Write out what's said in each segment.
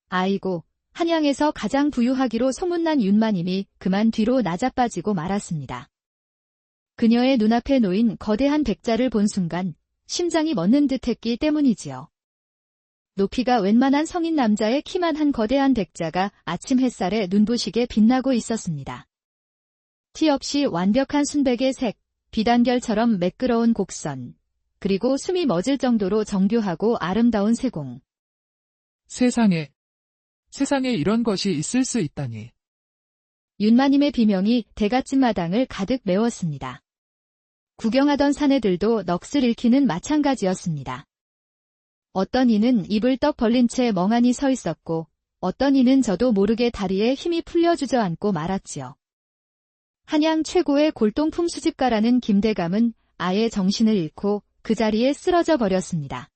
아이고, 한양에서 가장 부유하기로 소문난 윤마님이 그만 뒤로 낮아빠지고 말았습니다. 그녀의 눈앞에 놓인 거대한 백자를 본 순간 심장이 멎는 듯했기 때문이지요. 높이가 웬만한 성인 남자의 키만 한 거대한 백자가 아침 햇살에 눈부시게 빛나고 있었습니다. 티 없이 완벽한 순백의 색, 비단결처럼 매끄러운 곡선, 그리고 숨이 멎을 정도로 정교하고 아름다운 세공. 세상에 이런 것이 있을 수 있다니. 윤마님의 비명이 대갓집 마당을 가득 메웠습니다. 구경하던 사내들도 넋을 잃기는 마찬가지였습니다. 어떤 이는 입을 떡 벌린 채 멍하니 서 있었고, 어떤 이는 저도 모르게 다리에 힘이 풀려 주저앉고 말았지요. 한양 최고의 골동품 수집가라는 김대감은 아예 정신을 잃고 그 자리에 쓰러져 버렸습니다.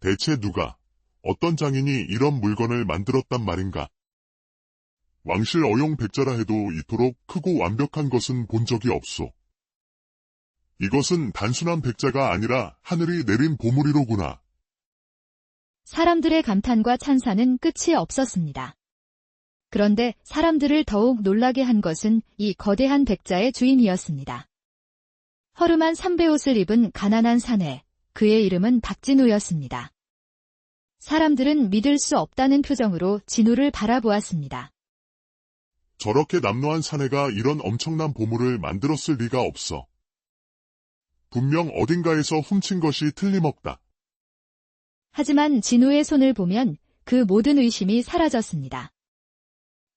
대체 누가, 어떤 장인이 이런 물건을 만들었단 말인가? 왕실 어용 백자라 해도 이토록 크고 완벽한 것은 본 적이 없소. 이것은 단순한 백자가 아니라 하늘이 내린 보물이로구나. 사람들의 감탄과 찬사는 끝이 없었습니다. 그런데 사람들을 더욱 놀라게 한 것은 이 거대한 백자의 주인이었습니다. 허름한 삼배옷을 입은 가난한 사내, 그의 이름은 박진우였습니다. 사람들은 믿을 수 없다는 표정으로 진우를 바라보았습니다. 저렇게 남루한 사내가 이런 엄청난 보물을 만들었을 리가 없어. 분명 어딘가에서 훔친 것이 틀림없다. 하지만 진우의 손을 보면 그 모든 의심이 사라졌습니다.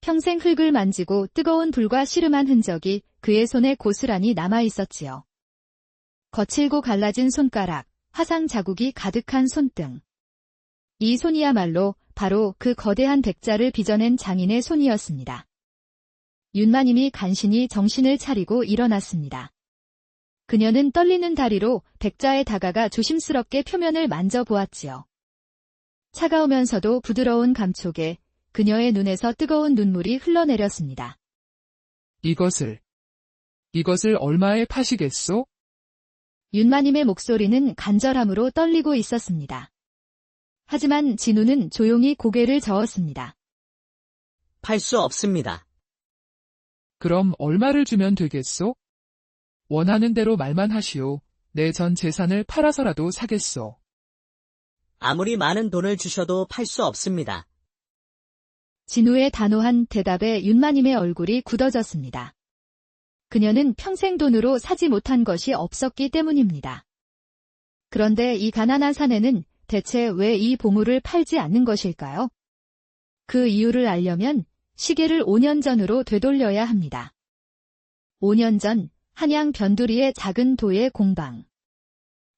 평생 흙을 만지고 뜨거운 불과 씨름한 흔적이 그의 손에 고스란히 남아있었지요. 거칠고 갈라진 손가락, 화상 자국이 가득한 손등. 이 손이야말로 바로 그 거대한 백자를 빚어낸 장인의 손이었습니다. 윤마님이 간신히 정신을 차리고 일어났습니다. 그녀는 떨리는 다리로 백자에 다가가 조심스럽게 표면을 만져보았지요. 차가우면서도 부드러운 감촉에 그녀의 눈에서 뜨거운 눈물이 흘러내렸습니다. 이것을 얼마에 파시겠소? 윤마님의 목소리는 간절함으로 떨리고 있었습니다. 하지만 진우는 조용히 고개를 저었습니다. 팔 수 없습니다. 그럼 얼마를 주면 되겠소? 원하는 대로 말만 하시오. 내 전 재산을 팔아서라도 사겠소. 아무리 많은 돈을 주셔도 팔 수 없습니다. 진우의 단호한 대답에 윤마님의 얼굴이 굳어졌습니다. 그녀는 평생 돈으로 사지 못한 것이 없었기 때문입니다. 그런데 이 가난한 사내는 대체 왜 이 보물을 팔지 않는 것일까요? 그 이유를 알려면 시계를 5년 전으로 되돌려야 합니다. 5년 전 한양 변두리의 작은 도의 공방.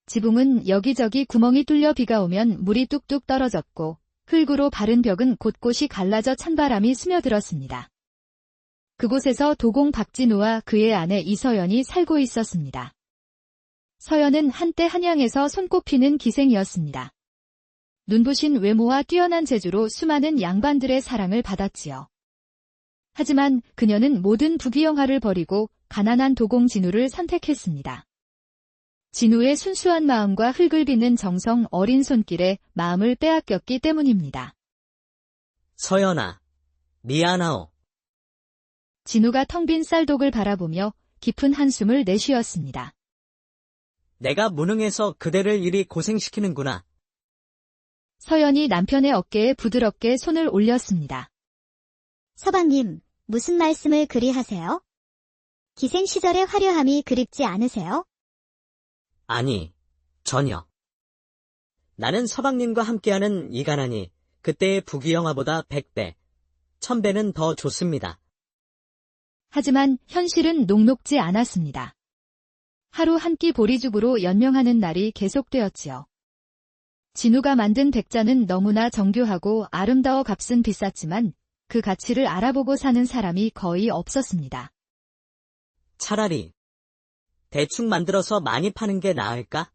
지붕은 여기저기 구멍이 뚫려 비가 오면 물이 뚝뚝 떨어졌고 흙으로 바른 벽은 곳곳이 갈라져 찬바람이 스며들었습니다. 그곳에서 도공 박진우와 그의 아내 이서연이 살고 있었습니다. 서연은 한때 한양에서 손꼽히는 기생이었습니다. 눈부신 외모와 뛰어난 재주로 수많은 양반들의 사랑을 받았지요. 하지만 그녀는 모든 부귀영화를 버리고 가난한 도공 진우를 선택했습니다. 진우의 순수한 마음과 흙을 빚는 정성 어린 손길에 마음을 빼앗겼기 때문입니다. 서연아, 미안하오. 진우가 텅 빈 쌀독을 바라보며 깊은 한숨을 내쉬었습니다. 내가 무능해서 그대를 이리 고생시키는구나. 서연이 남편의 어깨에 부드럽게 손을 올렸습니다. 서방님, 무슨 말씀을 그리 하세요? 기생 시절의 화려함이 그립지 않으세요? 아니, 전혀. 나는 서방님과 함께하는 이 가난이 그때의 부귀영화보다 100배, 1000배는 더 좋습니다. 하지만 현실은 녹록지 않았습니다. 하루 한 끼 보리죽으로 연명하는 날이 계속되었지요. 진우가 만든 백자는 너무나 정교하고 아름다워 값은 비쌌지만 그 가치를 알아보고 사는 사람이 거의 없었습니다. 차라리 대충 만들어서 많이 파는 게 나을까?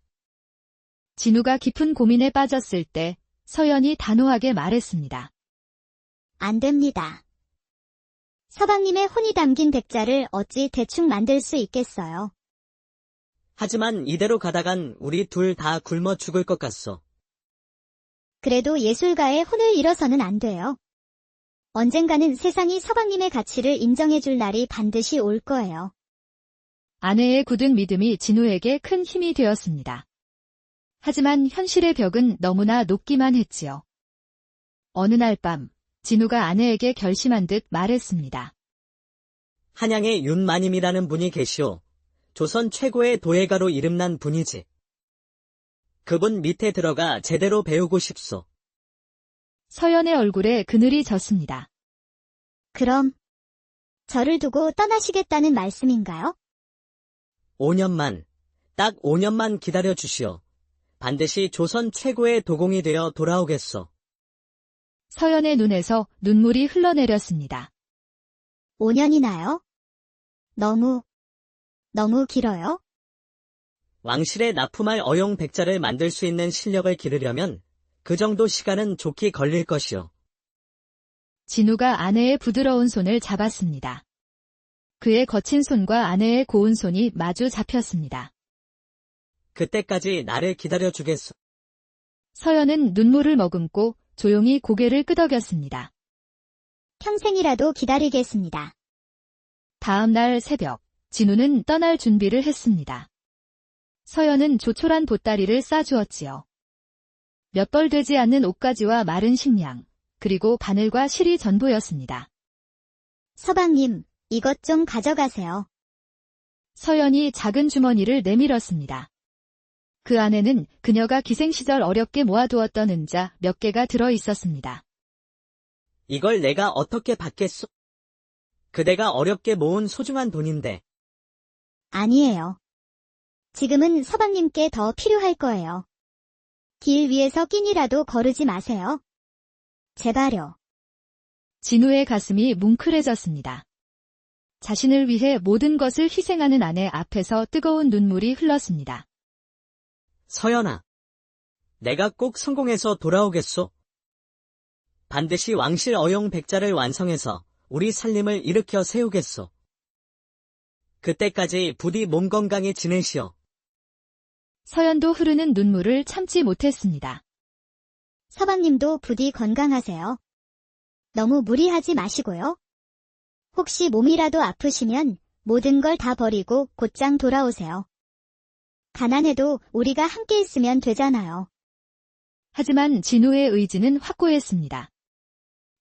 진우가 깊은 고민에 빠졌을 때 서연이 단호하게 말했습니다. 안 됩니다. 서방님의 혼이 담긴 백자를 어찌 대충 만들 수 있겠어요? 하지만 이대로 가다간 우리 둘 다 굶어 죽을 것 같소. 그래도 예술가의 혼을 잃어서는 안 돼요. 언젠가는 세상이 서방님의 가치를 인정해줄 날이 반드시 올 거예요. 아내의 굳은 믿음이 진우에게 큰 힘이 되었습니다. 하지만 현실의 벽은 너무나 높기만 했지요. 어느 날 밤, 진우가 아내에게 결심한 듯 말했습니다. 한양에 윤마님이라는 분이 계시오. 조선 최고의 도예가로 이름난 분이지. 그분 밑에 들어가 제대로 배우고 싶소. 서연의 얼굴에 그늘이 졌습니다. 그럼 저를 두고 떠나시겠다는 말씀인가요? 5년만, 딱 5년만 기다려 주시오. 반드시 조선 최고의 도공이 되어 돌아오겠소. 서연의 눈에서 눈물이 흘러내렸습니다. 5년이나요? 너무 길어요? 왕실에 납품할 어용백자를 만들 수 있는 실력을 기르려면 그 정도 시간은 좋게 걸릴 것이오. 진우가 아내의 부드러운 손을 잡았습니다. 그의 거친 손과 아내의 고운 손이 마주 잡혔습니다. 그때까지 나를 기다려 주겠소. 서연은 눈물을 머금고 조용히 고개를 끄덕였습니다. 평생이라도 기다리겠습니다. 다음 날 새벽, 진우는 떠날 준비를 했습니다. 서연은 조촐한 보따리를 싸주었지요. 몇 벌 되지 않는 옷가지와 마른 식량, 그리고 바늘과 실이 전부였습니다. 서방님, 이것 좀 가져가세요. 서연이 작은 주머니를 내밀었습니다. 그 안에는 그녀가 기생시절 어렵게 모아두었던 은자 몇 개가 들어 있었습니다. 이걸 내가 어떻게 받겠소? 그대가 어렵게 모은 소중한 돈인데. 아니에요. 지금은 서방님께 더 필요할 거예요. 길 위에서 끼니라도 거르지 마세요. 제발요. 진우의 가슴이 뭉클해졌습니다. 자신을 위해 모든 것을 희생하는 아내 앞에서 뜨거운 눈물이 흘렀습니다. 서연아, 내가 꼭 성공해서 돌아오겠소. 반드시 왕실 어용백자를 완성해서 우리 살림을 일으켜 세우겠소. 그때까지 부디 몸 건강히 지내시오. 서연도 흐르는 눈물을 참지 못했습니다. 서방님도 부디 건강하세요. 너무 무리하지 마시고요. 혹시 몸이라도 아프시면 모든 걸 다 버리고 곧장 돌아오세요. 가난해도 우리가 함께 있으면 되잖아요. 하지만 진우의 의지는 확고했습니다.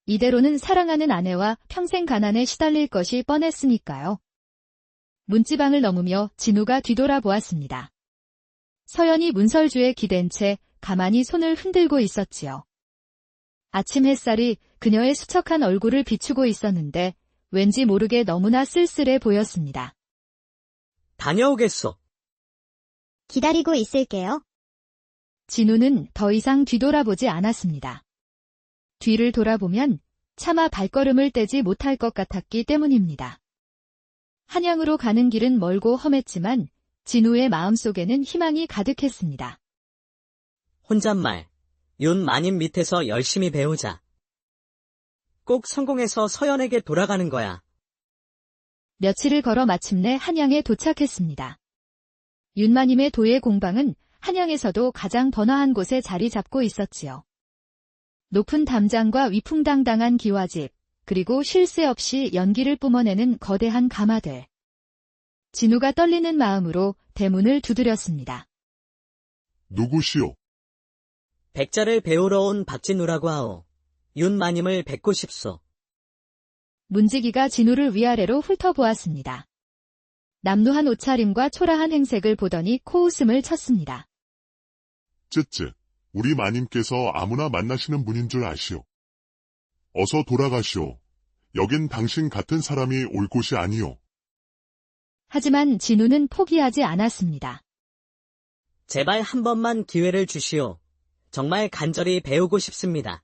이대로는 사랑하는 아내와 평생 가난에 시달릴 것이 뻔했으니까요. 문지방을 넘으며 진우가 뒤돌아보았습니다. 서연이 문설주에 기댄 채 가만히 손을 흔들고 있었지요. 아침 햇살이 그녀의 수척한 얼굴을 비추고 있었는데 왠지 모르게 너무나 쓸쓸해 보였습니다. 다녀오겠소. 기다리고 있을게요. 진우는 더 이상 뒤돌아보지 않았습니다. 뒤를 돌아보면 차마 발걸음을 떼지 못할 것 같았기 때문입니다. 한양으로 가는 길은 멀고 험했지만 진우의 마음속에는 희망이 가득했습니다. 혼잣말, 윤마님 밑에서 열심히 배우자. 꼭 성공해서 서연에게 돌아가는 거야. 며칠을 걸어 마침내 한양에 도착했습니다. 윤마님의 도예 공방은 한양에서도 가장 번화한 곳에 자리 잡고 있었지요. 높은 담장과 위풍당당한 기와집, 그리고 쉴 새 없이 연기를 뿜어내는 거대한 가마들. 진우가 떨리는 마음으로 대문을 두드렸습니다. 누구시오? 백자를 배우러 온 박진우라고 하오. 윤마님을 뵙고 싶소. 문지기가 진우를 위아래로 훑어보았습니다. 남루한 옷차림과 초라한 행색을 보더니 코웃음을 쳤습니다. 쯔쯔, 우리 마님께서 아무나 만나시는 분인 줄 아시오. 어서 돌아가시오. 여긴 당신 같은 사람이 올 곳이 아니오. 하지만 진우는 포기하지 않았습니다. 제발 한 번만 기회를 주시오. 정말 간절히 배우고 싶습니다.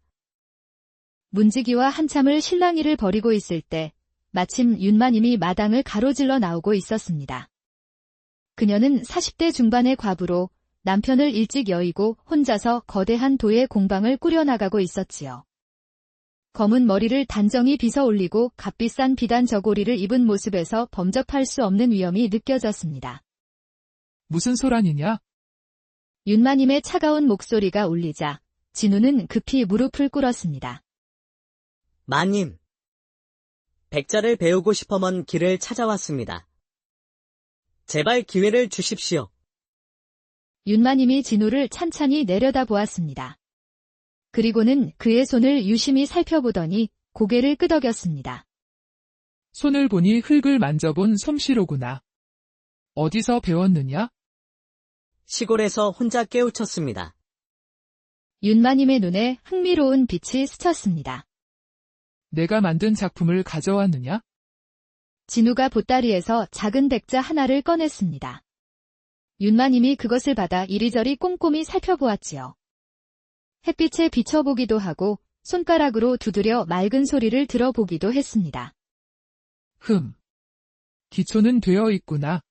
문지기와 한참을 실랑이를 벌이고 있을 때 마침 윤마님이 마당을 가로질러 나오고 있었습니다. 그녀는 40대 중반의 과부로 남편을 일찍 여의고 혼자서 거대한 도예 공방을 꾸려나가고 있었지요. 검은 머리를 단정히 빗어 올리고 값비싼 비단 저고리를 입은 모습에서 범접할 수 없는 위엄이 느껴졌습니다. 무슨 소란이냐? 윤마님의 차가운 목소리가 울리자 진우는 급히 무릎을 꿇었습니다. 마님. 백자를 배우고 싶어 먼 길을 찾아왔습니다. 제발 기회를 주십시오. 윤마님이 진우를 찬찬히 내려다보았습니다. 그리고는 그의 손을 유심히 살펴보더니 고개를 끄덕였습니다. 손을 보니 흙을 만져본 솜씨로구나. 어디서 배웠느냐? 시골에서 혼자 깨우쳤습니다. 윤마님의 눈에 흥미로운 빛이 스쳤습니다. 내가 만든 작품을 가져왔느냐? 진우가 보따리에서 작은 백자 하나를 꺼냈습니다. 윤마님이 그것을 받아 이리저리 꼼꼼히 살펴보았지요. 햇빛에 비춰보기도 하고 손가락으로 두드려 맑은 소리를 들어보기도 했습니다. 기초는 되어 있구나.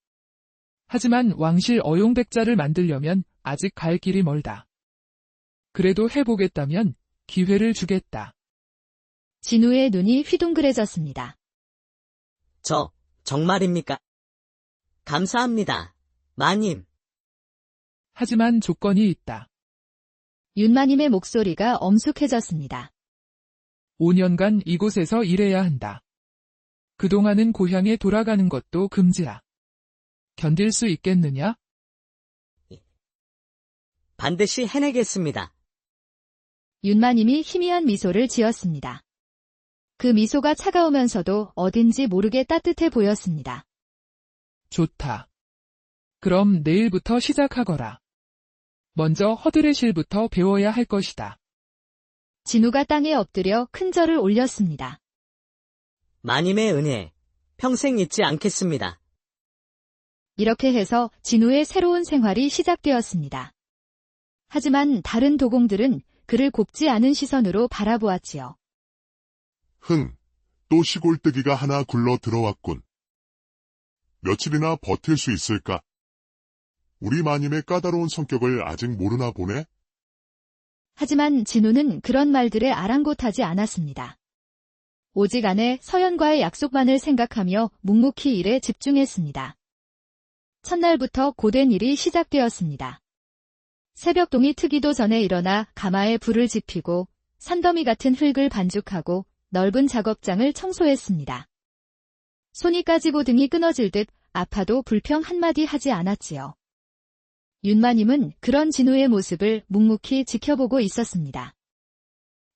하지만 왕실 어용백자를 만들려면 아직 갈 길이 멀다. 그래도 해보겠다면 기회를 주겠다. 진우의 눈이 휘둥그레졌습니다. 정말입니까? 감사합니다, 마님. 하지만 조건이 있다. 윤마님의 목소리가 엄숙해졌습니다. 5년간 이곳에서 일해야 한다. 그동안은 고향에 돌아가는 것도 금지야. 견딜 수 있겠느냐? 반드시 해내겠습니다. 윤마님이 희미한 미소를 지었습니다. 그 미소가 차가우면서도 어딘지 모르게 따뜻해 보였습니다. 좋다. 그럼 내일부터 시작하거라. 먼저 허드레실부터 배워야 할 것이다. 진우가 땅에 엎드려 큰 절을 올렸습니다. 마님의 은혜, 평생 잊지 않겠습니다. 이렇게 해서 진우의 새로운 생활이 시작되었습니다. 하지만 다른 도공들은 그를 곱지 않은 시선으로 바라보았지요. 또 시골뜨기가 하나 굴러 들어왔군. 며칠이나 버틸 수 있을까? 우리 마님의 까다로운 성격을 아직 모르나 보네? 하지만 진우는 그런 말들에 아랑곳하지 않았습니다. 오직 아내 서연과의 약속만을 생각하며 묵묵히 일에 집중했습니다. 첫날부터 고된 일이 시작되었습니다. 새벽동이 트기도 전에 일어나 가마에 불을 지피고 산더미 같은 흙을 반죽하고 넓은 작업장을 청소했습니다. 손이 까지고 등이 끊어질 듯 아파도 불평 한마디 하지 않았지요. 윤마님은 그런 진우의 모습을 묵묵히 지켜보고 있었습니다.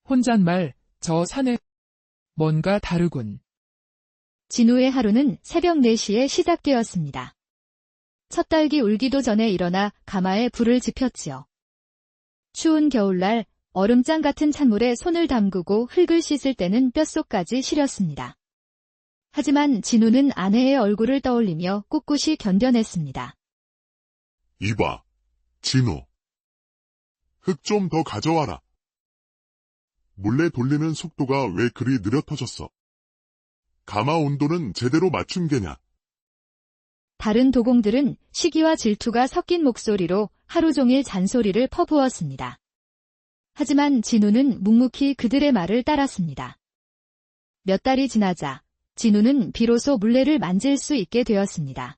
혼잣말, 저 산에 뭔가 다르군. 진우의 하루는 새벽 4시에 시작되었습니다. 첫 딸기 울기도 전에 일어나 가마에 불을 지폈지요. 추운 겨울날 얼음장 같은 찬물에 손을 담그고 흙을 씻을 때는 뼛속까지 시렸습니다. 하지만 진우는 아내의 얼굴을 떠올리며 꿋꿋이 견뎌냈습니다. 이봐, 진우. 흙 좀 더 가져와라. 몰래 돌리는 속도가 왜 그리 느려 터졌어? 가마 온도는 제대로 맞춘 게냐? 다른 도공들은 시기와 질투가 섞인 목소리로 하루 종일 잔소리를 퍼부었습니다. 하지만 진우는 묵묵히 그들의 말을 따랐습니다. 몇 달이 지나자 진우는 비로소 물레를 만질 수 있게 되었습니다.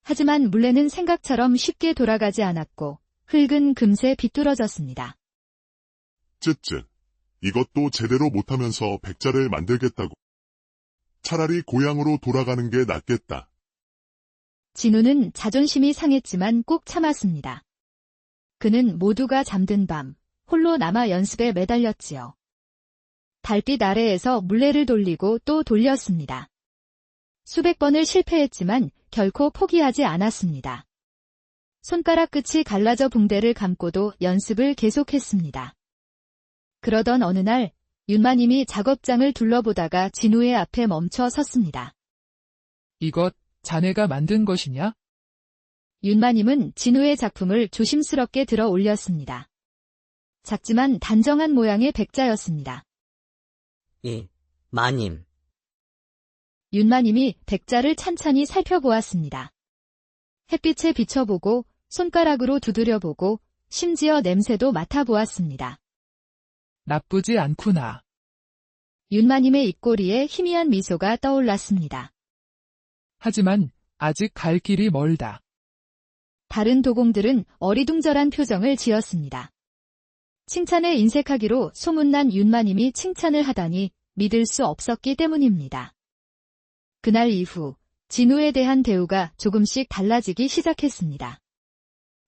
하지만 물레는 생각처럼 쉽게 돌아가지 않았고 흙은 금세 비뚤어졌습니다. 쯧쯧. 이것도 제대로 못하면서 백자를 만들겠다고. 차라리 고향으로 돌아가는 게 낫겠다. 진우는 자존심이 상했지만 꾹 참았습니다. 그는 모두가 잠든 밤 홀로 남아 연습에 매달렸지요. 달빛 아래에서 물레를 돌리고 또 돌렸습니다. 수백 번을 실패했지만 결코 포기하지 않았습니다. 손가락 끝이 갈라져 붕대를 감고도 연습을 계속했습니다. 그러던 어느 날 윤마님이 작업장을 둘러보다가 진우의 앞에 멈춰 섰습니다. 이것 자네가 만든 것이냐? 윤마님은 진우의 작품을 조심스럽게 들어 올렸습니다. 작지만 단정한 모양의 백자였습니다. 마님. 윤마님이 백자를 찬찬히 살펴보았습니다. 햇빛에 비춰보고 손가락으로 두드려보고 심지어 냄새도 맡아보았습니다. 나쁘지 않구나. 윤마님의 입꼬리에 희미한 미소가 떠올랐습니다. 하지만 아직 갈 길이 멀다. 다른 도공들은 어리둥절한 표정을 지었습니다. 칭찬에 인색하기로 소문난 윤마님이 칭찬을 하다니 믿을 수 없었기 때문입니다. 그날 이후 진우에 대한 대우가 조금씩 달라지기 시작했습니다.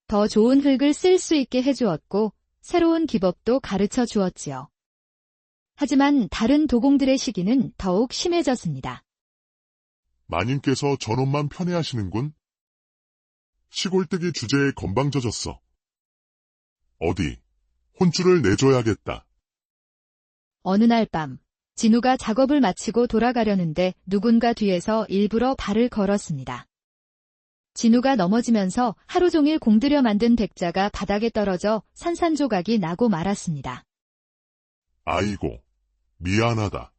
더 좋은 흙을 쓸 수 있게 해주었고 새로운 기법도 가르쳐 주었지요. 하지만 다른 도공들의 시기는 더욱 심해졌습니다. 마님께서 저놈만 편애하시는군. 시골뜨기 주제에 건방져졌어. 어디, 혼쭐을 내줘야겠다. 어느 날 밤, 진우가 작업을 마치고 돌아가려는데 누군가 뒤에서 일부러 발을 걸었습니다. 진우가 넘어지면서 하루 종일 공들여 만든 백자가 바닥에 떨어져 산산조각이 나고 말았습니다. 아이고, 미안하다.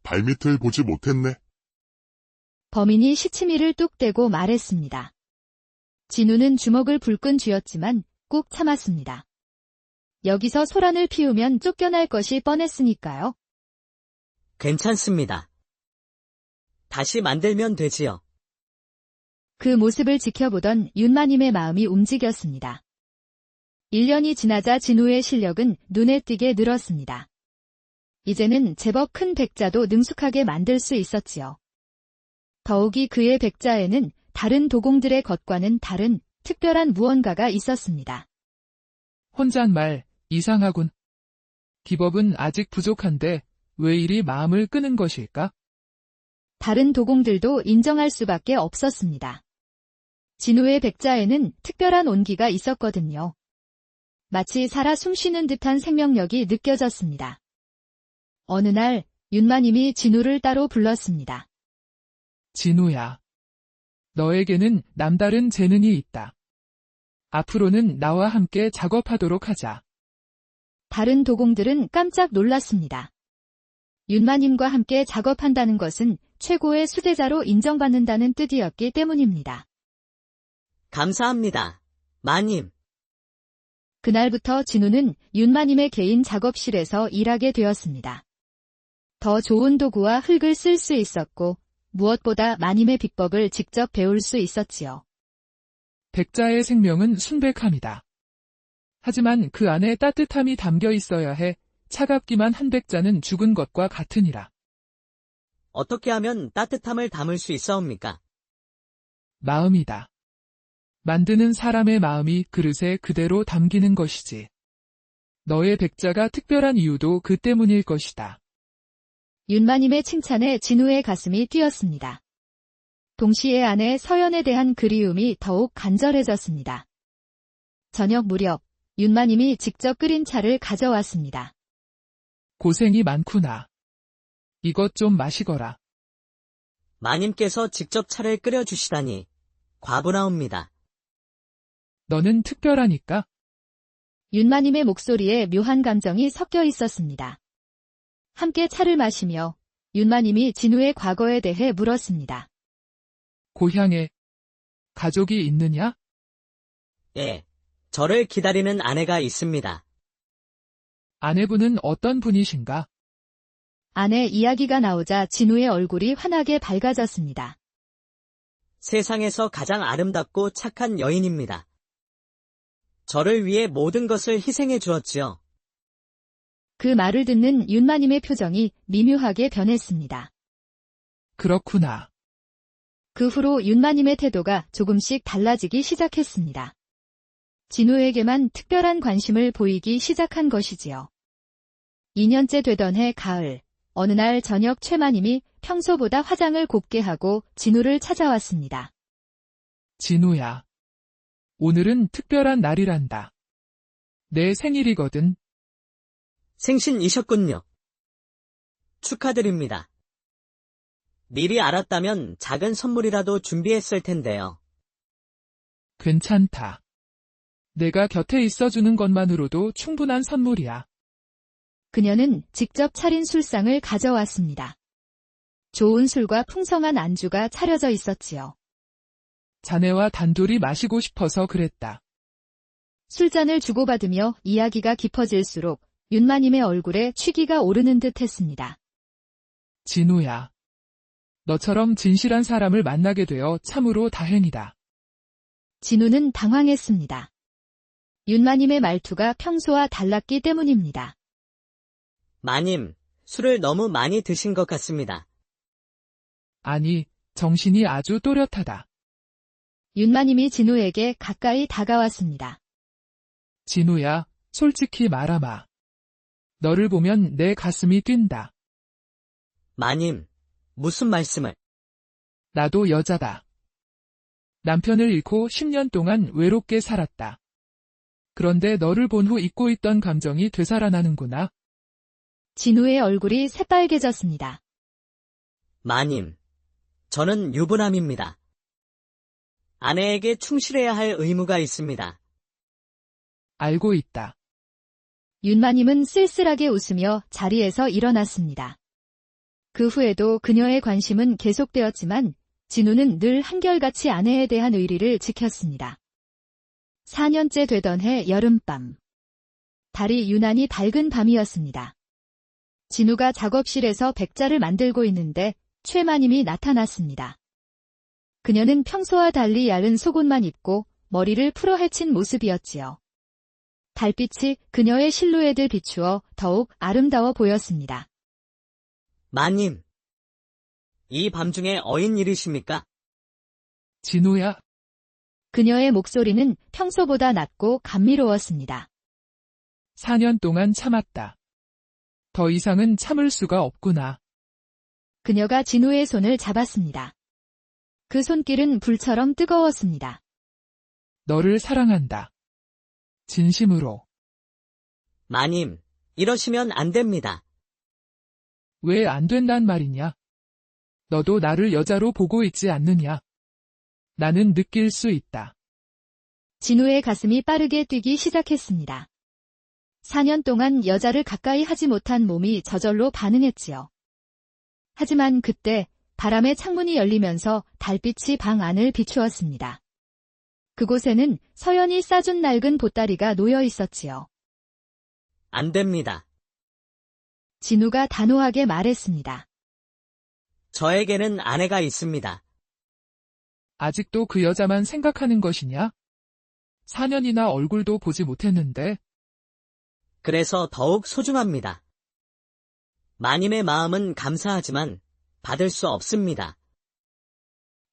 발밑을 보지 못했네. 범인이 시치미를 뚝 떼고 말했습니다. 진우는 주먹을 불끈 쥐었지만 꾹 참았습니다. 여기서 소란을 피우면 쫓겨날 것이 뻔했으니까요. 괜찮습니다. 다시 만들면 되지요. 그 모습을 지켜보던 윤마님의 마음이 움직였습니다. 1년이 지나자 진우의 실력은 눈에 띄게 늘었습니다. 이제는 제법 큰 백자도 능숙하게 만들 수 있었지요. 더욱이 그의 백자에는 다른 도공들의 것과는 다른 특별한 무언가가 있었습니다. 혼잣말, 이상하군. 기법은 아직 부족한데 왜 이리 마음을 끄는 것일까? 다른 도공들도 인정할 수밖에 없었습니다. 진우의 백자에는 특별한 온기가 있었거든요. 마치 살아 숨쉬는 듯한 생명력이 느껴졌습니다. 어느 날 윤마님이 진우를 따로 불렀습니다. 진우야. 너에게는 남다른 재능이 있다. 앞으로는 나와 함께 작업하도록 하자. 다른 도공들은 깜짝 놀랐습니다. 윤마님과 함께 작업한다는 것은 최고의 수제자로 인정받는다는 뜻이었기 때문입니다. 감사합니다. 마님. 그날부터 진우는 윤마님의 개인 작업실에서 일하게 되었습니다. 더 좋은 도구와 흙을 쓸 수 있었고 무엇보다 마님의 비법을 직접 배울 수 있었지요. 백자의 생명은 순백함이다. 하지만 그 안에 따뜻함이 담겨 있어야 해 차갑기만 한 백자는 죽은 것과 같으니라. 어떻게 하면 따뜻함을 담을 수 있사옵니까? 마음이다. 만드는 사람의 마음이 그릇에 그대로 담기는 것이지. 너의 백자가 특별한 이유도 그 때문일 것이다. 윤마님의 칭찬에 진우의 가슴이 뛰었습니다. 동시에 아내 서연에 대한 그리움이 더욱 간절해졌습니다. 저녁 무렵 윤마님이 직접 끓인 차를 가져왔습니다. 고생이 많구나. 이것 좀 마시거라. 마님께서 직접 차를 끓여주시다니 과분하옵니다. 너는 특별하니까. 윤마님의 목소리에 묘한 감정이 섞여 있었습니다. 함께 차를 마시며 윤마님이 진우의 과거에 대해 물었습니다. 고향에 가족이 있느냐? 예, 저를 기다리는 아내가 있습니다. 아내분은 어떤 분이신가? 아내 이야기가 나오자 진우의 얼굴이 환하게 밝아졌습니다. 세상에서 가장 아름답고 착한 여인입니다. 저를 위해 모든 것을 희생해 주었지요. 그 말을 듣는 윤마님의 표정이 미묘하게 변했습니다. 그렇구나. 그 후로 윤마님의 태도가 조금씩 달라지기 시작했습니다. 진우에게만 특별한 관심을 보이기 시작한 것이지요. 2년째 되던 해 가을, 어느 날 저녁 최마님이 평소보다 화장을 곱게 하고 진우를 찾아왔습니다. 진우야. 오늘은 특별한 날이란다. 내 생일이거든. 생신이셨군요. 축하드립니다. 미리 알았다면 작은 선물이라도 준비했을 텐데요. 괜찮다. 내가 곁에 있어주는 것만으로도 충분한 선물이야. 그녀는 직접 차린 술상을 가져왔습니다. 좋은 술과 풍성한 안주가 차려져 있었지요. 자네와 단둘이 마시고 싶어서 그랬다. 술잔을 주고받으며 이야기가 깊어질수록 윤마님의 얼굴에 취기가 오르는 듯 했습니다. 진우야. 너처럼 진실한 사람을 만나게 되어 참으로 다행이다. 진우는 당황했습니다. 윤마님의 말투가 평소와 달랐기 때문입니다. 마님, 술을 너무 많이 드신 것 같습니다. 아니, 정신이 아주 또렷하다. 윤마님이 진우에게 가까이 다가왔습니다. 진우야, 솔직히 말하마. 너를 보면 내 가슴이 뛴다. 마님, 무슨 말씀을? 나도 여자다. 남편을 잃고 10년 동안 외롭게 살았다. 그런데 너를 본 후 잊고 있던 감정이 되살아나는구나. 진우의 얼굴이 새빨개졌습니다. 마님, 저는 유부남입니다. 아내에게 충실해야 할 의무가 있습니다. 알고 있다. 윤마님은 쓸쓸하게 웃으며 자리에서 일어났습니다. 그 후에도 그녀의 관심은 계속되었지만 진우는 늘 한결같이 아내에 대한 의리를 지켰습니다. 4년째 되던 해 여름밤. 달이 유난히 밝은 밤이었습니다. 진우가 작업실에서 백자를 만들고 있는데 최마님이 나타났습니다. 그녀는 평소와 달리 얇은 속옷만 입고 머리를 풀어 헤친 모습이었지요. 달빛이 그녀의 실루엣을 비추어 더욱 아름다워 보였습니다. 마님, 이 밤중에 어인 일이십니까? 진우야, 그녀의 목소리는 평소보다 낮고 감미로웠습니다. 4년 동안 참았다. 더 이상은 참을 수가 없구나. 그녀가 진우의 손을 잡았습니다. 그 손길은 불처럼 뜨거웠습니다. 너를 사랑한다. 진심으로. 마님, 이러시면 안 됩니다. 왜 안 된단 말이냐? 너도 나를 여자로 보고 있지 않느냐? 나는 느낄 수 있다. 진우의 가슴이 빠르게 뛰기 시작했습니다. 4년 동안 여자를 가까이 하지 못한 몸이 저절로 반응했지요. 하지만 그때 바람에 창문이 열리면서 달빛이 방 안을 비추었습니다. 그곳에는 서연이 싸준 낡은 보따리가 놓여 있었지요. 안 됩니다. 진우가 단호하게 말했습니다. 저에게는 아내가 있습니다. 아직도 그 여자만 생각하는 것이냐? 4년이나 얼굴도 보지 못했는데. 그래서 더욱 소중합니다. 마님의 마음은 감사하지만 받을 수 없습니다.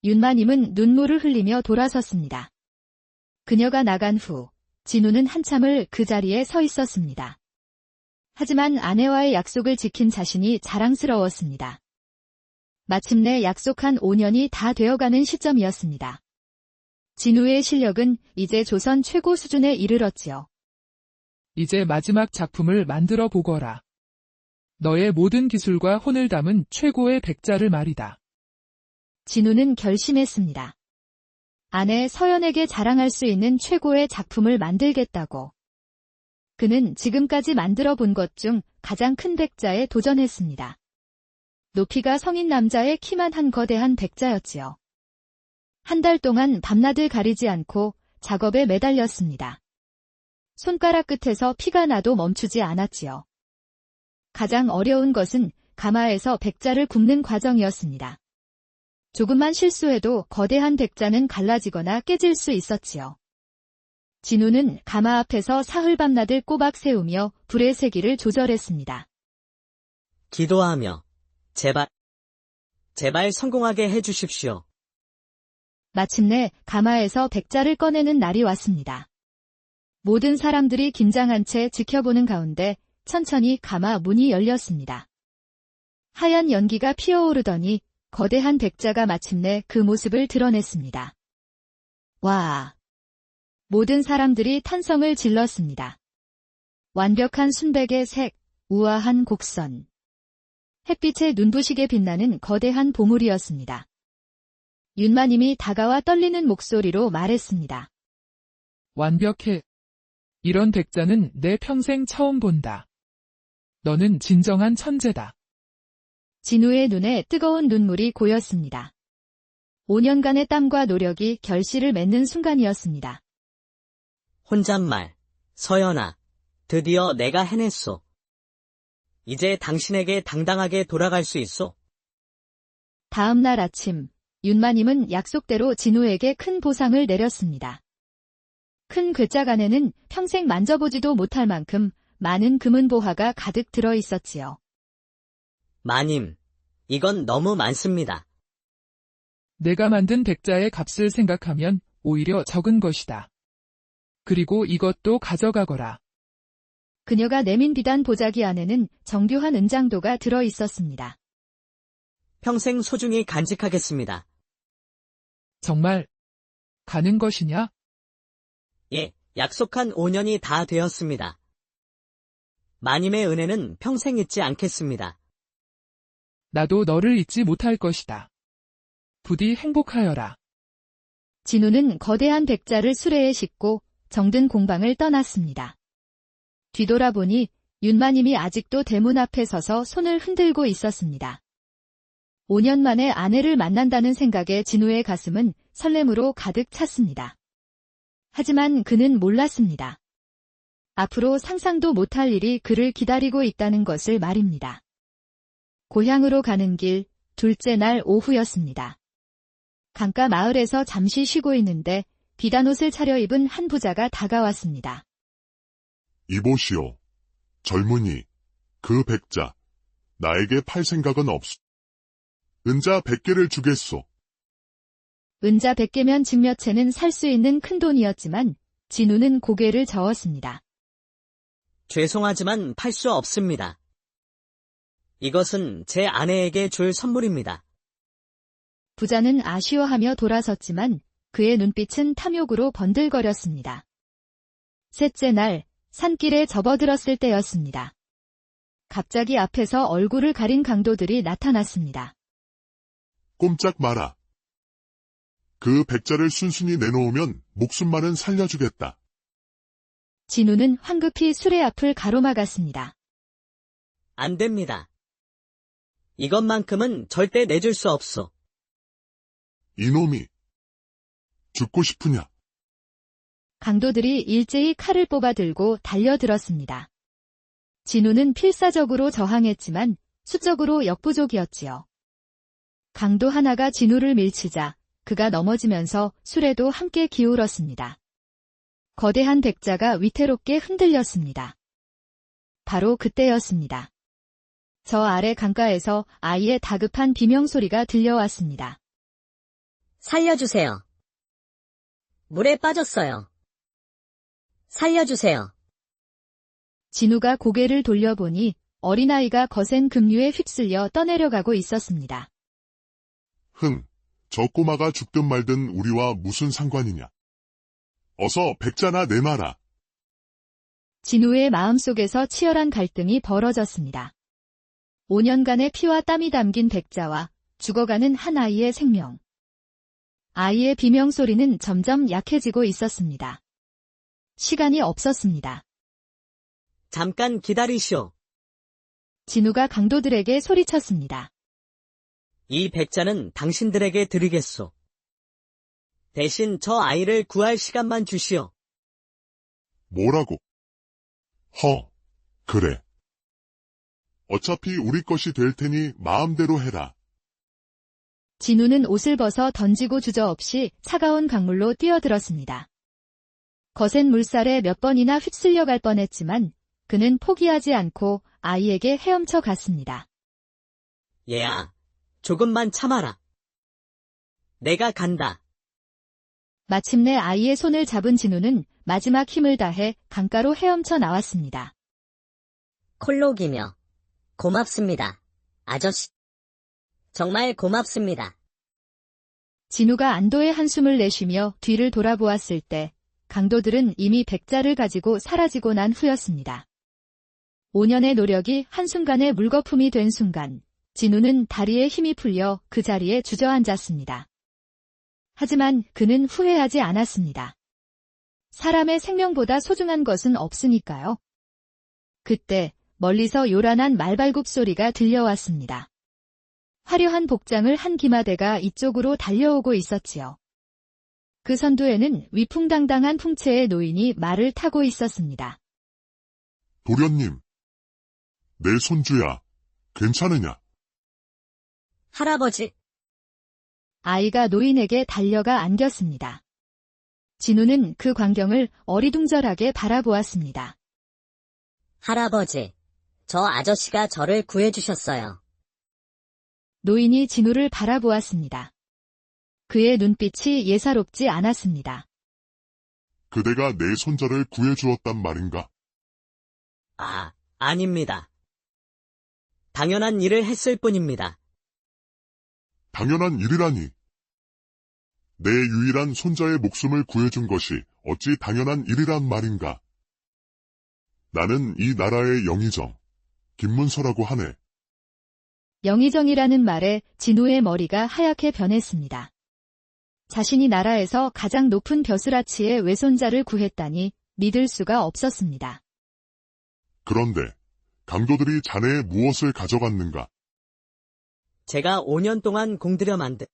윤마님은 눈물을 흘리며 돌아섰습니다. 그녀가 나간 후 진우는 한참을 그 자리에 서 있었습니다. 하지만 아내와의 약속을 지킨 자신이 자랑스러웠습니다. 마침내 약속한 5년이 다 되어가는 시점이었습니다. 진우의 실력은 이제 조선 최고 수준에 이르렀지요. 이제 마지막 작품을 만들어 보거라. 너의 모든 기술과 혼을 담은 최고의 백자를 말이다. 진우는 결심했습니다. 아내 서연에게 자랑할 수 있는 최고의 작품을 만들겠다고. 그는 지금까지 만들어 본 것 중 가장 큰 백자에 도전했습니다. 높이가 성인 남자의 키만 한 거대한 백자였지요. 한 달 동안 밤낮을 가리지 않고 작업에 매달렸습니다. 손가락 끝에서 피가 나도 멈추지 않았지요. 가장 어려운 것은 가마에서 백자를 굽는 과정이었습니다. 조금만 실수해도 거대한 백자는 갈라지거나 깨질 수 있었지요. 진우는 가마 앞에서 사흘 밤낮을 꼬박 세우며 불의 세기를 조절했습니다. 기도하며 제발 성공하게 해주십시오. 마침내 가마에서 백자를 꺼내는 날이 왔습니다. 모든 사람들이 긴장한 채 지켜보는 가운데 천천히 가마 문이 열렸습니다. 하얀 연기가 피어오르더니 거대한 백자가 마침내 그 모습을 드러냈습니다. 와! 모든 사람들이 탄성을 질렀습니다. 완벽한 순백의 색, 우아한 곡선. 햇빛에 눈부시게 빛나는 거대한 보물이었습니다. 윤마님이 다가와 떨리는 목소리로 말했습니다. 완벽해. 이런 백자는 내 평생 처음 본다. 너는 진정한 천재다. 진우의 눈에 뜨거운 눈물이 고였습니다. 5년간의 땀과 노력이 결실을 맺는 순간이었습니다. 혼잣말, 서연아, 드디어 내가 해냈소. 이제 당신에게 당당하게 돌아갈 수 있소. 다음 날 아침, 윤마님은 약속대로 진우에게 큰 보상을 내렸습니다. 큰 괴짝 안에는 평생 만져보지도 못할 만큼 많은 금은보화가 가득 들어 있었지요. 마님, 이건 너무 많습니다. 내가 만든 백자의 값을 생각하면 오히려 적은 것이다. 그리고 이것도 가져가거라. 그녀가 내민 비단 보자기 안에는 정교한 은장도가 들어 있었습니다. 평생 소중히 간직하겠습니다. 정말 가는 것이냐? 예, 약속한 5년이 다 되었습니다. 마님의 은혜는 평생 잊지 않겠습니다. 나도 너를 잊지 못할 것이다. 부디 행복하여라. 진우는 거대한 백자를 수레에 싣고 정든 공방을 떠났습니다. 뒤돌아보니 윤마님이 아직도 대문 앞에 서서 손을 흔들고 있었습니다. 5년 만에 아내를 만난다는 생각에 진우의 가슴은 설렘으로 가득 찼습니다. 하지만 그는 몰랐습니다. 앞으로 상상도 못할 일이 그를 기다리고 있다는 것을 말입니다. 고향으로 가는 길, 둘째 날 오후였습니다. 강가 마을에서 잠시 쉬고 있는데 비단옷을 차려입은 한 부자가 다가왔습니다. 이보시오. 젊은이, 그 백자, 나에게 팔 생각은 없소. 은자 100개를 주겠소. 은자 100개면 집 몇 채는 살 수 있는 큰 돈이었지만 진우는 고개를 저었습니다. 죄송하지만 팔 수 없습니다. 이것은 제 아내에게 줄 선물입니다. 부자는 아쉬워하며 돌아섰지만 그의 눈빛은 탐욕으로 번들거렸습니다. 셋째 날, 산길에 접어들었을 때였습니다. 갑자기 앞에서 얼굴을 가린 강도들이 나타났습니다. 꼼짝 마라. 그 백자를 순순히 내놓으면 목숨만은 살려주겠다. 진우는 황급히 수레 앞을 가로막았습니다. 안 됩니다. 이것만큼은 절대 내줄 수 없소. 이놈이 죽고 싶으냐? 강도들이 일제히 칼을 뽑아 들고 달려들었습니다. 진우는 필사적으로 저항했지만 수적으로 역부족이었지요. 강도 하나가 진우를 밀치자 그가 넘어지면서 수레도 함께 기울었습니다. 거대한 백자가 위태롭게 흔들렸습니다. 바로 그때였습니다. 저 아래 강가에서 아이의 다급한 비명소리가 들려왔습니다. 살려주세요. 물에 빠졌어요. 살려주세요. 진우가 고개를 돌려보니 어린아이가 거센 급류에 휩쓸려 떠내려가고 있었습니다. 저 꼬마가 죽든 말든 우리와 무슨 상관이냐. 어서 백자나 내놔라. 진우의 마음속에서 치열한 갈등이 벌어졌습니다. 5년간의 피와 땀이 담긴 백자와 죽어가는 한 아이의 생명. 아이의 비명소리는 점점 약해지고 있었습니다. 시간이 없었습니다. 잠깐 기다리시오. 진우가 강도들에게 소리쳤습니다. 이 백자는 당신들에게 드리겠소. 대신 저 아이를 구할 시간만 주시오. 뭐라고? 그래. 어차피 우리 것이 될 테니 마음대로 해라. 진우는 옷을 벗어 던지고 주저없이 차가운 강물로 뛰어들었습니다. 거센 물살에 몇 번이나 휩쓸려 갈 뻔했지만 그는 포기하지 않고 아이에게 헤엄쳐 갔습니다. 얘야, 조금만 참아라. 내가 간다. 마침내 아이의 손을 잡은 진우는 마지막 힘을 다해 강가로 헤엄쳐 나왔습니다. 콜록이며 고맙습니다. 아저씨. 정말 고맙습니다. 진우가 안도의 한숨을 내쉬며 뒤를 돌아보았을 때 강도들은 이미 백자를 가지고 사라지고 난 후였습니다. 5년의 노력이 한순간에 물거품이 된 순간 진우는 다리에 힘이 풀려 그 자리에 주저앉았습니다. 하지만 그는 후회하지 않았습니다. 사람의 생명보다 소중한 것은 없으니까요. 그때 멀리서 요란한 말발굽 소리가 들려왔습니다. 화려한 복장을 한 기마대가 이쪽으로 달려오고 있었지요. 그 선두에는 위풍당당한 풍채의 노인이 말을 타고 있었습니다. 도련님, 내 손주야, 괜찮으냐? 할아버지. 아이가 노인에게 달려가 안겼습니다. 진우는 그 광경을 어리둥절하게 바라보았습니다. 할아버지, 저 아저씨가 저를 구해주셨어요. 노인이 진우를 바라보았습니다. 그의 눈빛이 예사롭지 않았습니다. 그대가 내 손자를 구해주었단 말인가? 아닙니다. 당연한 일을 했을 뿐입니다. 당연한 일이라니. 내 유일한 손자의 목숨을 구해준 것이 어찌 당연한 일이란 말인가? 나는 이 나라의 영의정, 김문서라고 하네. 영의정이라는 말에 진우의 머리가 하얗게 변했습니다. 자신이 나라에서 가장 높은 벼슬아치의 외손자를 구했다니 믿을 수가 없었습니다. 그런데 강도들이 자네의 무엇을 가져갔는가? 제가 5년 동안 공들여 만든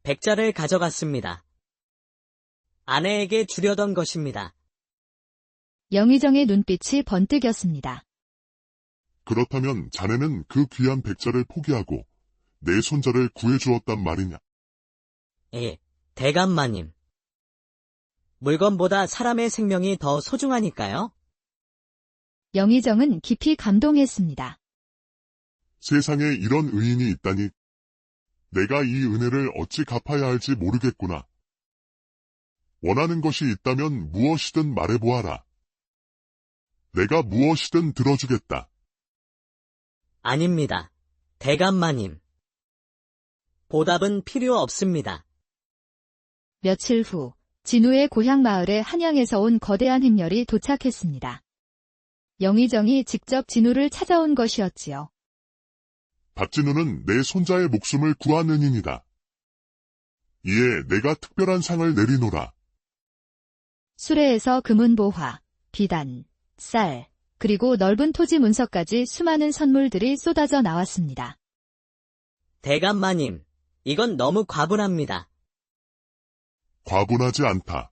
백자를 가져갔습니다. 아내에게 주려던 것입니다. 영의정의 눈빛이 번뜩였습니다. 그렇다면 자네는 그 귀한 백자를 포기하고 내 손자를 구해주었단 말이냐? 예, 대감마님. 물건보다 사람의 생명이 더 소중하니까요. 영의정은 깊이 감동했습니다. 세상에 이런 의인이 있다니 내가 이 은혜를 어찌 갚아야 할지 모르겠구나. 원하는 것이 있다면 무엇이든 말해보아라. 내가 무엇이든 들어주겠다. 아닙니다. 대감마님. 보답은 필요 없습니다. 며칠 후 진우의 고향 마을에 한양에서 온 거대한 행렬이 도착했습니다. 영의정이 직접 진우를 찾아온 것이었지요. 박진우는 내 손자의 목숨을 구한 은인이다. 이에 내가 특별한 상을 내리노라. 수레에서 금은보화, 비단, 쌀, 그리고 넓은 토지 문서까지 수많은 선물들이 쏟아져 나왔습니다. 대감마님, 이건 너무 과분합니다. 과분하지 않다.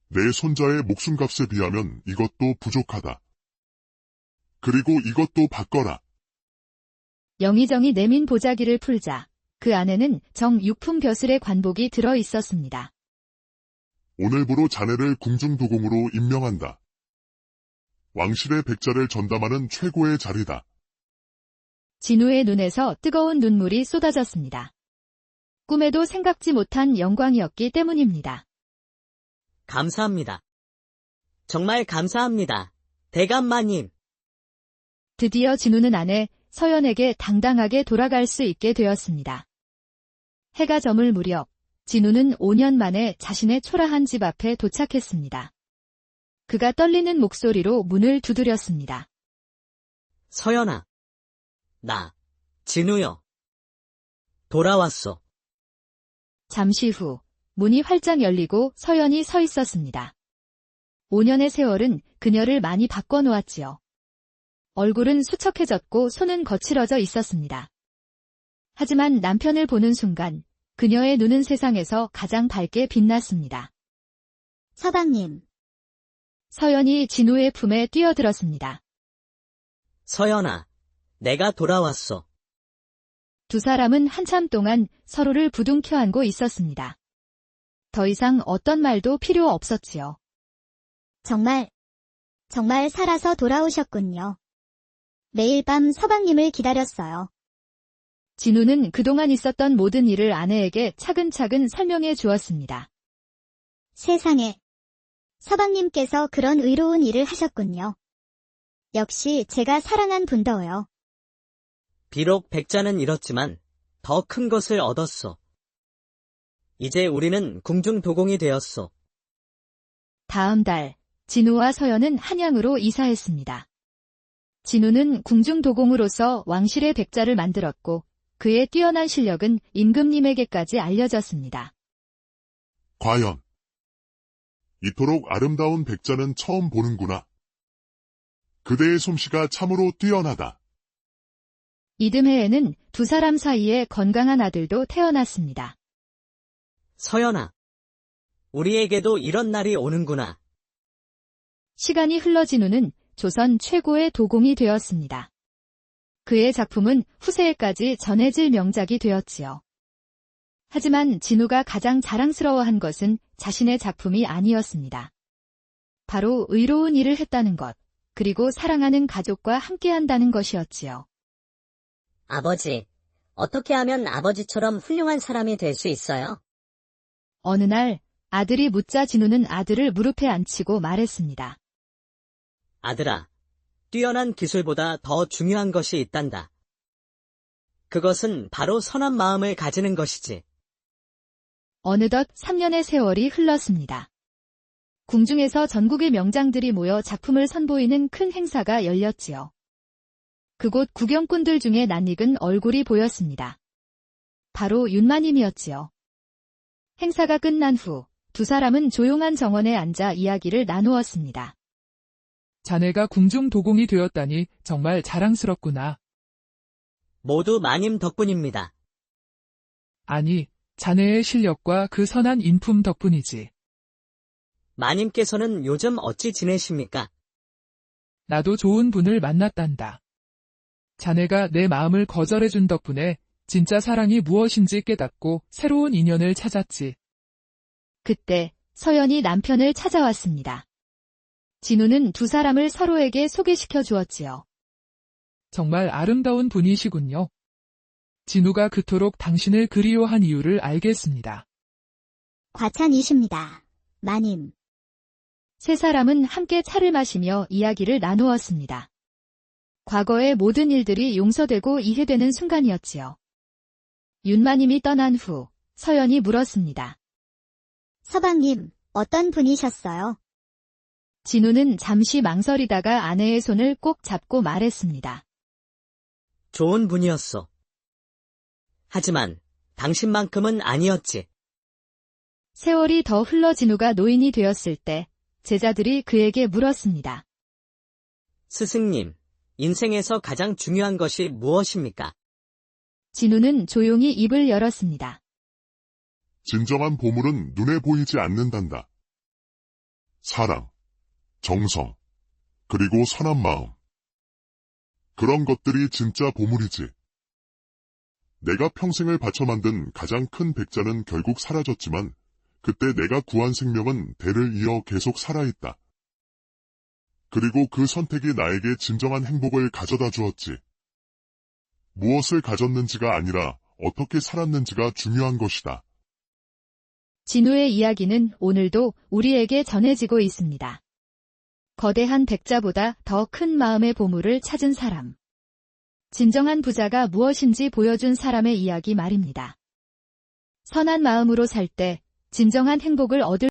내 손자의 목숨값에 비하면 이것도 부족하다. 그리고 이것도 바꿔라. 영의정이 내민 보자기를 풀자 그 안에는 정육품 벼슬의 관복이 들어 있었습니다. 오늘부로 자네를 궁중도공으로 임명한다. 왕실의 백자를 전담하는 최고의 자리다. 진우의 눈에서 뜨거운 눈물이 쏟아졌습니다. 꿈에도 생각지 못한 영광이었기 때문입니다. 감사합니다. 정말 감사합니다. 대감마님. 드디어 진우는 아내 서연에게 당당하게 돌아갈 수 있게 되었습니다. 해가 저물 무렵 진우는 5년 만에 자신의 초라한 집 앞에 도착했습니다. 그가 떨리는 목소리로 문을 두드렸습니다. 서연아. 나, 진우요. 돌아왔어. 잠시 후 문이 활짝 열리고 서연이 서 있었습니다. 5년의 세월은 그녀를 많이 바꿔놓았지요. 얼굴은 수척해졌고 손은 거칠어져 있었습니다. 하지만 남편을 보는 순간 그녀의 눈은 세상에서 가장 밝게 빛났습니다. 서방님, 서연이 진우의 품에 뛰어들었습니다. 서연아, 내가 돌아왔어. 두 사람은 한참 동안 서로를 부둥켜 안고 있었습니다. 더 이상 어떤 말도 필요 없었지요. 정말 살아서 돌아오셨군요. 매일 밤 서방님을 기다렸어요. 진우는 그동안 있었던 모든 일을 아내에게 차근차근 설명해 주었습니다. 세상에, 서방님께서 그런 의로운 일을 하셨군요. 역시 제가 사랑한 분더요. 비록 백자는 잃었지만 더 큰 것을 얻었소. 이제 우리는 궁중도공이 되었소. 다음 달 진우와 서연은 한양으로 이사했습니다. 진우는 궁중도공으로서 왕실의 백자를 만들었고 그의 뛰어난 실력은 임금님에게까지 알려졌습니다. 과연 이토록 아름다운 백자는 처음 보는구나. 그대의 솜씨가 참으로 뛰어나다. 이듬해에는 두 사람 사이에 건강한 아들도 태어났습니다. 서연아, 우리에게도 이런 날이 오는구나. 시간이 흘러 진우는 조선 최고의 도공이 되었습니다. 그의 작품은 후세에까지 전해질 명작이 되었지요. 하지만 진우가 가장 자랑스러워한 것은 자신의 작품이 아니었습니다. 바로 의로운 일을 했다는 것, 그리고 사랑하는 가족과 함께한다는 것이었지요. 아버지, 어떻게 하면 아버지처럼 훌륭한 사람이 될 수 있어요? 어느 날 아들이 묻자 진우는 아들을 무릎에 앉히고 말했습니다. 아들아, 뛰어난 기술보다 더 중요한 것이 있단다. 그것은 바로 선한 마음을 가지는 것이지. 어느덧 3년의 세월이 흘렀습니다. 궁중에서 전국의 명장들이 모여 작품을 선보이는 큰 행사가 열렸지요. 그곳 구경꾼들 중에 낯익은 얼굴이 보였습니다. 바로 윤마님이었지요. 행사가 끝난 후 두 사람은 조용한 정원에 앉아 이야기를 나누었습니다. 자네가 궁중 도공이 되었다니 정말 자랑스럽구나. 모두 마님 덕분입니다. 아니, 자네의 실력과 그 선한 인품 덕분이지. 마님께서는 요즘 어찌 지내십니까? 나도 좋은 분을 만났단다. 자네가 내 마음을 거절해준 덕분에 진짜 사랑이 무엇인지 깨닫고 새로운 인연을 찾았지. 그때 서연이 남편을 찾아왔습니다. 진우는 두 사람을 서로에게 소개시켜 주었지요. 정말 아름다운 분이시군요. 진우가 그토록 당신을 그리워한 이유를 알겠습니다. 과찬이십니다. 마님. 세 사람은 함께 차를 마시며 이야기를 나누었습니다. 과거의 모든 일들이 용서되고 이해되는 순간이었지요. 윤마님이 떠난 후 서연이 물었습니다. 서방님, 어떤 분이셨어요? 진우는 잠시 망설이다가 아내의 손을 꼭 잡고 말했습니다. 좋은 분이었소. 하지만 당신만큼은 아니었지. 세월이 더 흘러 진우가 노인이 되었을 때 제자들이 그에게 물었습니다. 스승님, 인생에서 가장 중요한 것이 무엇입니까? 진우는 조용히 입을 열었습니다. 진정한 보물은 눈에 보이지 않는단다. 사랑, 정성, 그리고 선한 마음. 그런 것들이 진짜 보물이지. 내가 평생을 바쳐 만든 가장 큰 백자는 결국 사라졌지만 그때 내가 구한 생명은 대를 이어 계속 살아있다. 그리고 그 선택이 나에게 진정한 행복을 가져다 주었지. 무엇을 가졌는지가 아니라 어떻게 살았는지가 중요한 것이다. 진우의 이야기는 오늘도 우리에게 전해지고 있습니다. 거대한 백자보다 더 큰 마음의 보물을 찾은 사람. 진정한 부자가 무엇인지 보여준 사람의 이야기 말입니다. 선한 마음으로 살 때 진정한 행복을 얻을